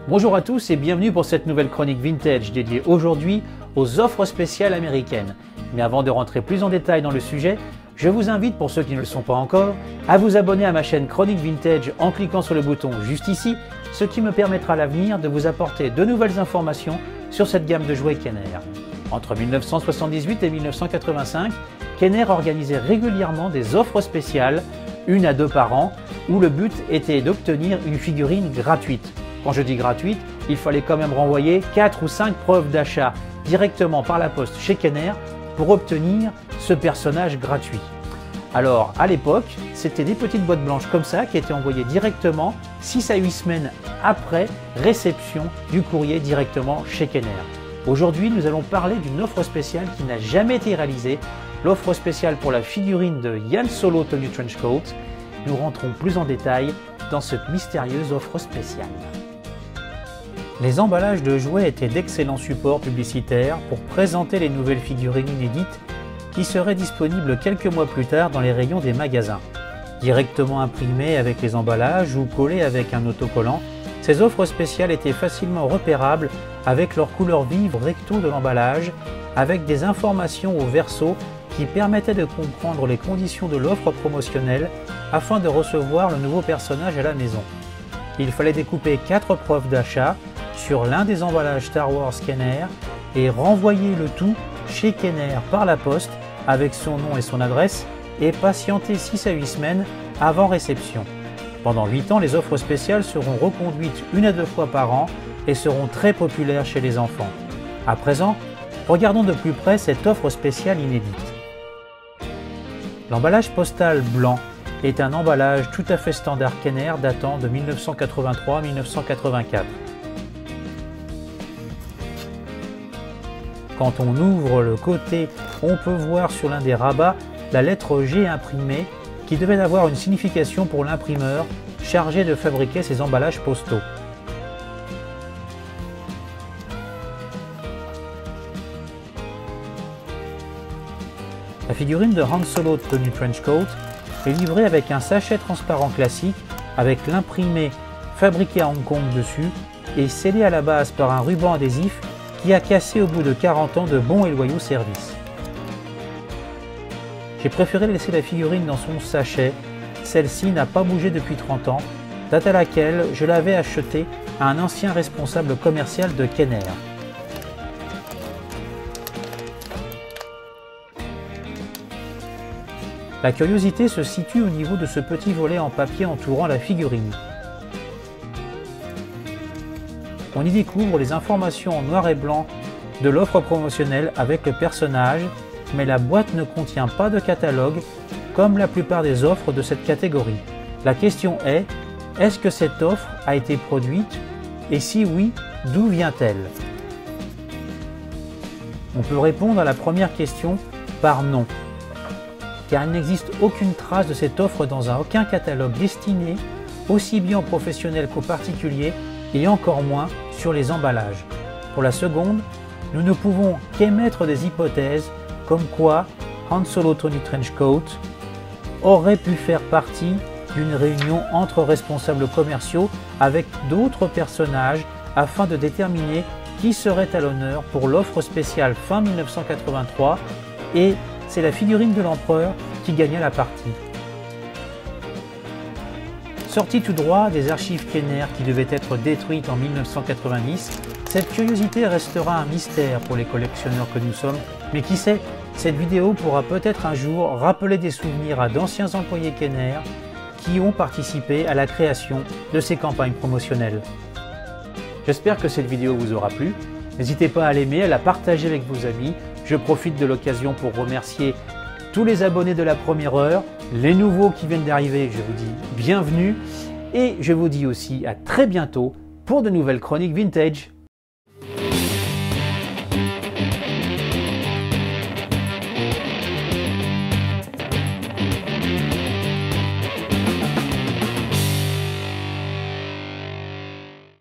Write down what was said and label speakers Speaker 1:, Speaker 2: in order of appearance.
Speaker 1: Bonjour à tous et bienvenue pour cette nouvelle chronique vintage dédiée aujourd'hui aux offres spéciales américaines. Mais avant de rentrer plus en détail dans le sujet, je vous invite, pour ceux qui ne le sont pas encore, à vous abonner à ma chaîne Chronique Vintage en cliquant sur le bouton juste ici, ce qui me permettra à l'avenir de vous apporter de nouvelles informations sur cette gamme de jouets Kenner. Entre 1978 et 1985, Kenner organisait régulièrement des offres spéciales, 1 à 2 par an, où le but était d'obtenir une figurine gratuite. Quand je dis gratuite, il fallait quand même renvoyer 4 ou 5 preuves d'achat directement par la poste chez Kenner pour obtenir ce personnage gratuit. Alors à l'époque, c'était des petites boîtes blanches comme ça qui étaient envoyées directement 6 à 8 semaines après réception du courrier directement chez Kenner. Aujourd'hui, nous allons parler d'une offre spéciale qui n'a jamais été réalisée, l'offre spéciale pour la figurine de Han Solo Tony Trenchcoat. Nous rentrons plus en détail dans cette mystérieuse offre spéciale. Les emballages de jouets étaient d'excellents supports publicitaires pour présenter les nouvelles figurines inédites qui seraient disponibles quelques mois plus tard dans les rayons des magasins. Directement imprimées avec les emballages ou collées avec un autocollant, ces offres spéciales étaient facilement repérables avec leurs couleurs vives recto de l'emballage, avec des informations au verso qui permettaient de comprendre les conditions de l'offre promotionnelle afin de recevoir le nouveau personnage à la maison. Il fallait découper 4 preuves d'achat sur l'un des emballages Star Wars Kenner et renvoyer le tout chez Kenner par la poste avec son nom et son adresse et patienter 6 à 8 semaines avant réception. Pendant 8 ans, les offres spéciales seront reconduites 1 à 2 fois par an et seront très populaires chez les enfants. À présent, regardons de plus près cette offre spéciale inédite. L'emballage postal blanc est un emballage tout à fait standard Kenner datant de 1983-1984. Quand on ouvre le côté, on peut voir sur l'un des rabats la lettre G imprimée qui devait avoir une signification pour l'imprimeur chargé de fabriquer ces emballages postaux. La figurine de Han Solo Tony Trenchcoat est livrée avec un sachet transparent classique avec l'imprimé fabriqué à Hong Kong dessus et scellé à la base par un ruban adhésif qui a cassé au bout de 40 ans de bons et loyaux services. J'ai préféré laisser la figurine dans son sachet, celle-ci n'a pas bougé depuis 30 ans, date à laquelle je l'avais achetée à un ancien responsable commercial de Kenner. La curiosité se situe au niveau de ce petit volet en papier entourant la figurine. On y découvre les informations en noir et blanc de l'offre promotionnelle avec le personnage, mais la boîte ne contient pas de catalogue comme la plupart des offres de cette catégorie. La question est, est-ce que cette offre a été produite et si oui, d'où vient-elle? On peut répondre à la première question par non, car il n'existe aucune trace de cette offre dans aucun catalogue destiné aussi bien aux professionnels qu'aux particuliers et encore moins sur les emballages. Pour la seconde, nous ne pouvons qu'émettre des hypothèses comme quoi Han Solo Tony Trenchcoat aurait pu faire partie d'une réunion entre responsables commerciaux avec d'autres personnages afin de déterminer qui serait à l'honneur pour l'offre spéciale fin 1983 et c'est la figurine de l'empereur qui gagna la partie. Sortie tout droit des archives Kenner qui devaient être détruites en 1990, cette curiosité restera un mystère pour les collectionneurs que nous sommes, mais qui sait, cette vidéo pourra peut-être un jour rappeler des souvenirs à d'anciens employés Kenner qui ont participé à la création de ces campagnes promotionnelles. J'espère que cette vidéo vous aura plu. N'hésitez pas à l'aimer, à la partager avec vos amis. Je profite de l'occasion pour remercier tous les abonnés de la première heure, les nouveaux qui viennent d'arriver, je vous dis bienvenue et je vous dis aussi à très bientôt pour de nouvelles chroniques vintage.